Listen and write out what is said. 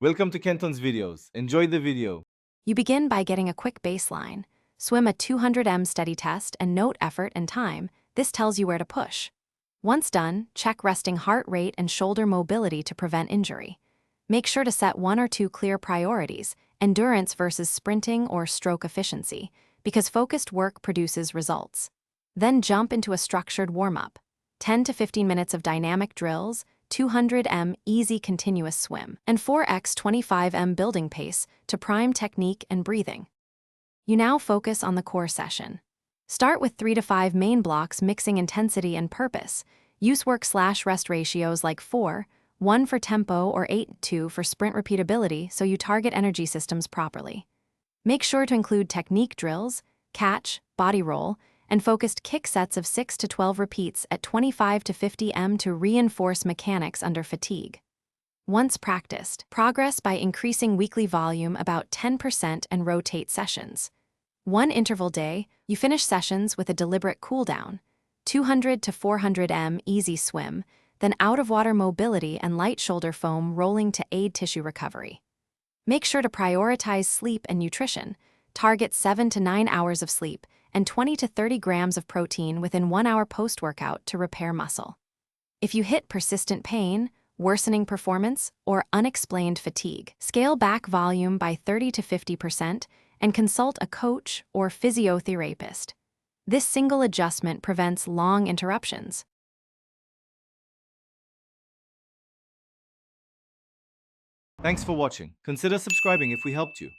Welcome to Kenton's videos. Enjoy the video. You begin by getting a quick baseline. Swim a 200 steady test and note effort and time. This tells you where to push. Once done, check resting heart rate and shoulder mobility to prevent injury. Make sure to set 1 or 2 clear priorities, endurance versus sprinting or stroke efficiency, because focused work produces results. Then jump into a structured warm-up. 10 to 15 minutes of dynamic drills, 200 easy continuous swim, and 4x 25 building pace to prime technique and breathing. You now focus on the core session. Start with 3 to 5 main blocks mixing intensity and purpose. Use work/rest ratios like 4:1 for tempo or 8:2 for sprint repeatability so you target energy systems properly. Make sure to include technique drills, catch, body roll, and focused kick sets of 6 to 12 repeats at 25 to 50 to reinforce mechanics under fatigue. Once practiced, progress by increasing weekly volume about 10% and rotate sessions. 1 interval day, you finish sessions with a deliberate cool-down, 200 to 400 easy swim, then out-of-water mobility and light shoulder foam rolling to aid tissue recovery. Make sure to prioritize sleep and nutrition. Target 7 to 9 hours of sleep and 20 to 30 grams of protein within 1 hour post-workout to repair muscle. If you hit persistent pain, worsening performance, or unexplained fatigue, scale back volume by 30 to 50% and consult a coach or physiotherapist. This single adjustment prevents long interruptions. Thanks for watching. Consider subscribing if we helped you.